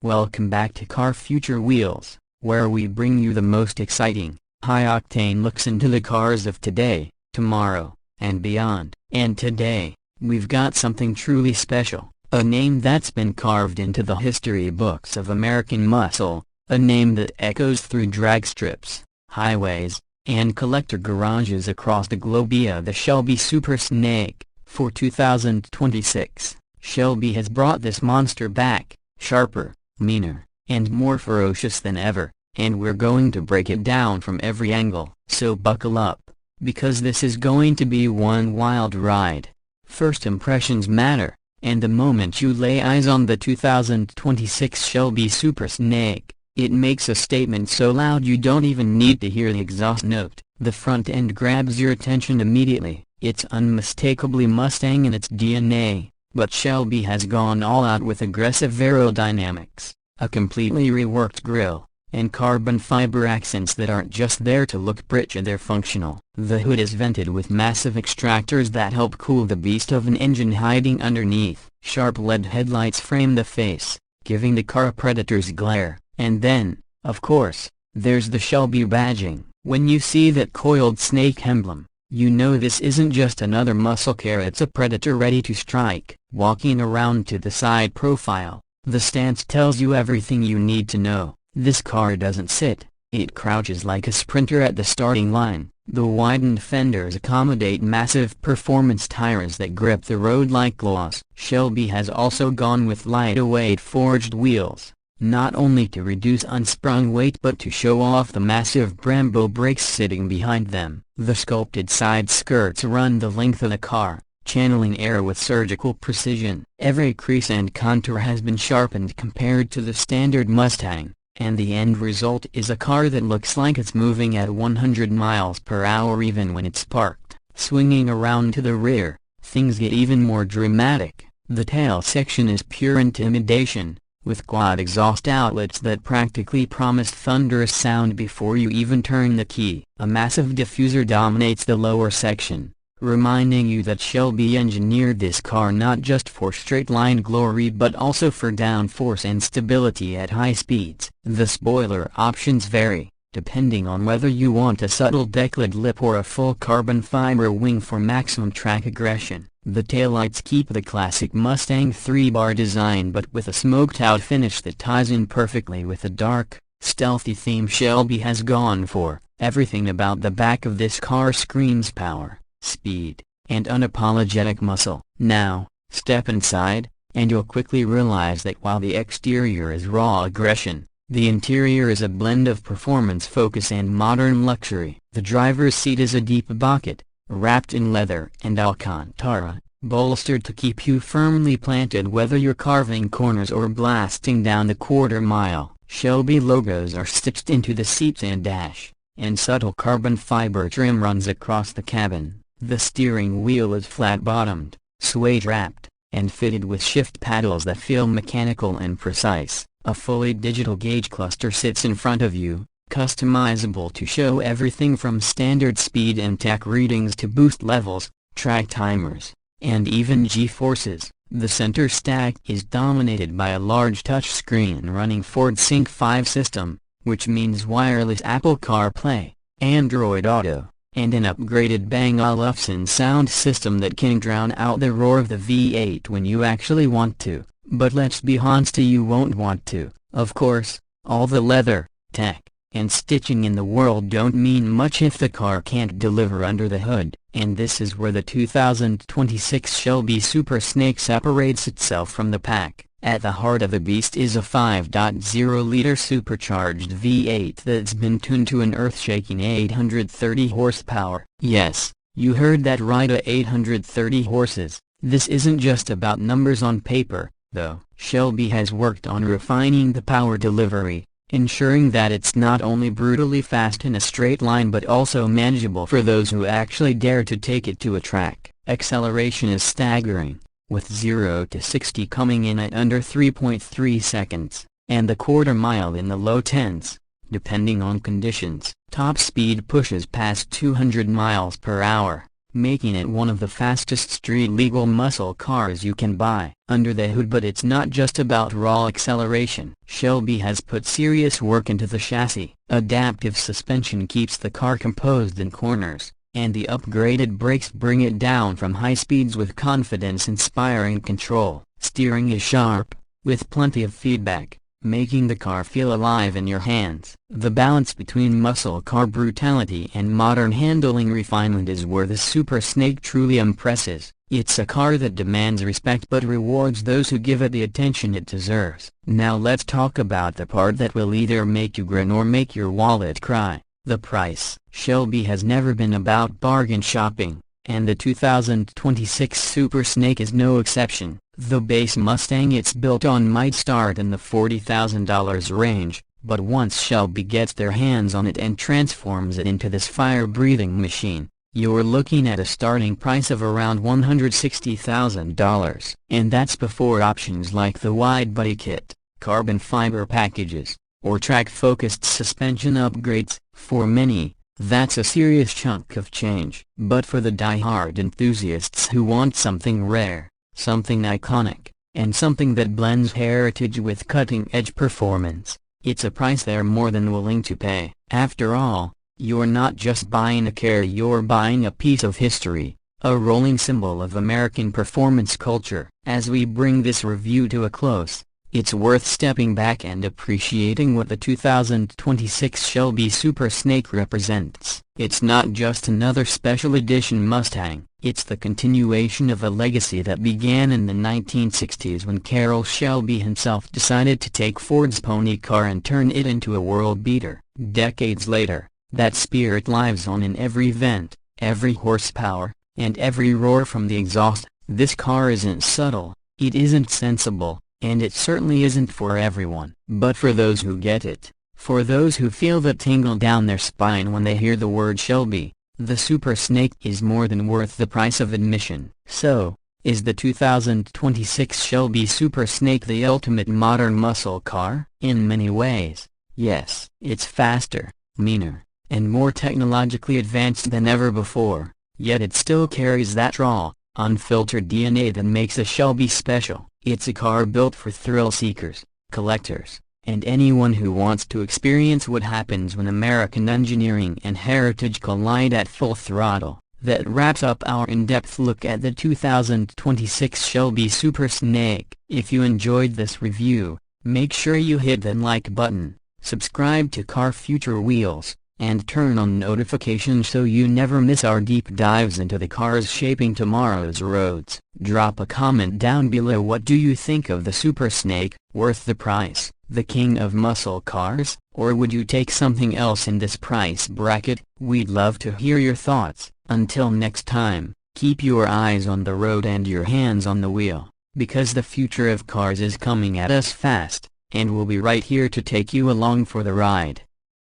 Welcome back to Car Future Wheelz, where we bring you the most exciting, high-octane looks into the cars of today, tomorrow, and beyond. And today, we've got something truly special, a name that's been carved into the history books of American muscle, a name that echoes through drag strips, highways, and collector garages across the globe. The Shelby Super Snake. For 2026, Shelby has brought this monster back, sharper, meaner, and more ferocious than ever, and we're going to break it down from every angle. So buckle up, because this is going to be one wild ride. First impressions matter, and the moment you lay eyes on the 2026 Shelby Super Snake, it makes a statement so loud you don't even need to hear the exhaust note. The front end grabs your attention immediately. It's unmistakably Mustang in its DNA, but Shelby has gone all out with aggressive aerodynamics, a completely reworked grille, and carbon fiber accents that aren't just there to look pretty, they're functional. The hood is vented with massive extractors that help cool the beast of an engine hiding underneath. Sharp LED headlights frame the face, giving the car a predator's glare. And then, of course, there's the Shelby badging. When you see that coiled snake emblem, you know this isn't just another muscle car, it's a predator ready to strike. Walking around to the side profile, the stance tells you everything you need to know. This car doesn't sit, it crouches like a sprinter at the starting line. The widened fenders accommodate massive performance tires that grip the road like gloss. Shelby has also gone with lightweight forged wheels, not only to reduce unsprung weight but to show off the massive Brembo brakes sitting behind them. The sculpted side skirts run the length of the car, channeling air with surgical precision. Every crease and contour has been sharpened compared to the standard Mustang, and the end result is a car that looks like it's moving at 100 miles per hour even when it's parked. Swinging around to the rear, things get even more dramatic. The tail section is pure intimidation, with quad exhaust outlets that practically promise thunderous sound before you even turn the key. A massive diffuser dominates the lower section, reminding you that Shelby engineered this car not just for straight-line glory but also for downforce and stability at high speeds. The spoiler options vary, depending on whether you want a subtle deckled lip or a full carbon fiber wing for maximum track aggression. The taillights keep the classic Mustang 3-bar design but with a smoked-out finish that ties in perfectly with the dark, stealthy theme Shelby has gone for. Everything about the back of this car screams power, speed, and unapologetic muscle. Now, step inside, and you'll quickly realize that while the exterior is raw aggression, the interior is a blend of performance focus and modern luxury. The driver's seat is a deep bucket, wrapped in leather and Alcantara, bolstered to keep you firmly planted whether you're carving corners or blasting down the quarter-mile. Shelby logos are stitched into the seats and dash, and subtle carbon fiber trim runs across the cabin. The steering wheel is flat-bottomed, suede-wrapped, and fitted with shift paddles that feel mechanical and precise. A fully digital gauge cluster sits in front of you, customizable to show everything from standard speed and tach readings to boost levels, track timers, and even G-forces. The center stack is dominated by a large touchscreen running Ford Sync 5 system, which means wireless Apple CarPlay, Android Auto, and an upgraded Bang & Olufsen sound system that can drown out the roar of the V8 when you actually want to. But let's be honest, you won't want to. Of course, all the leather, tech, and stitching in the world don't mean much if the car can't deliver under the hood, and this is where the 2026 Shelby Super Snake separates itself from the pack. At the heart of the beast is a 5.0-liter supercharged V8 that's been tuned to an earth-shaking 830 horsepower. Yes, you heard that right, 830 horses. This isn't just about numbers on paper, though. Shelby has worked on refining the power delivery, ensuring that it's not only brutally fast in a straight line but also manageable for those who actually dare to take it to a track. Acceleration is staggering, with 0 to 60 coming in at under 3.3 seconds, and the quarter mile in the low tens, depending on conditions. Top speed pushes past 200 miles per hour, making it one of the fastest street-legal muscle cars you can buy under the hood. But it's not just about raw acceleration. Shelby has put serious work into the chassis. Adaptive suspension keeps the car composed in corners, and the upgraded brakes bring it down from high speeds with confidence-inspiring control. Steering is sharp, with plenty of feedback, making the car feel alive in your hands. The balance between muscle car brutality and modern handling refinement is where the Super Snake truly impresses. It's a car that demands respect but rewards those who give it the attention it deserves. Now let's talk about the part that will either make you grin or make your wallet cry: the price. Shelby has never been about bargain shopping, and the 2026 Super Snake is no exception. The base Mustang it's built on might start in the $40,000 range, but once Shelby gets their hands on it and transforms it into this fire-breathing machine, you're looking at a starting price of around $160,000. And that's before options like the wide-body kit, carbon fiber packages, or track-focused suspension upgrades. For many, that's a serious chunk of change. But for the die-hard enthusiasts who want something rare, something iconic, and something that blends heritage with cutting-edge performance, it's a price they're more than willing to pay. After all, you're not just buying a car, you're buying a piece of history, a rolling symbol of American performance culture. As we bring this review to a close, it's worth stepping back and appreciating what the 2026 Shelby Super Snake represents. It's not just another special edition Mustang, it's the continuation of a legacy that began in the 1960s when Carroll Shelby himself decided to take Ford's pony car and turn it into a world beater. Decades later, that spirit lives on in every vent, every horsepower, and every roar from the exhaust. This car isn't subtle, it isn't sensible, and it certainly isn't for everyone. But for those who get it, for those who feel the tingle down their spine when they hear the word Shelby, the Super Snake is more than worth the price of admission. So, is the 2026 Shelby Super Snake the ultimate modern muscle car? In many ways, yes. It's faster, meaner, and more technologically advanced than ever before, yet it still carries that raw, unfiltered DNA that makes a Shelby special. It's a car built for thrill seekers, collectors, and anyone who wants to experience what happens when American engineering and heritage collide at full throttle. That wraps up our in-depth look at the 2026 Shelby Super Snake. If you enjoyed this review, make sure you hit the like button, subscribe to Car Future Wheels, and turn on notifications so you never miss our deep dives into the cars shaping tomorrow's roads. Drop a comment down below. What do you think of the Super Snake? Worth the price, the king of muscle cars? Or would you take something else in this price bracket? We'd love to hear your thoughts. Until next time, keep your eyes on the road and your hands on the wheel, because the future of cars is coming at us fast, and we'll be right here to take you along for the ride.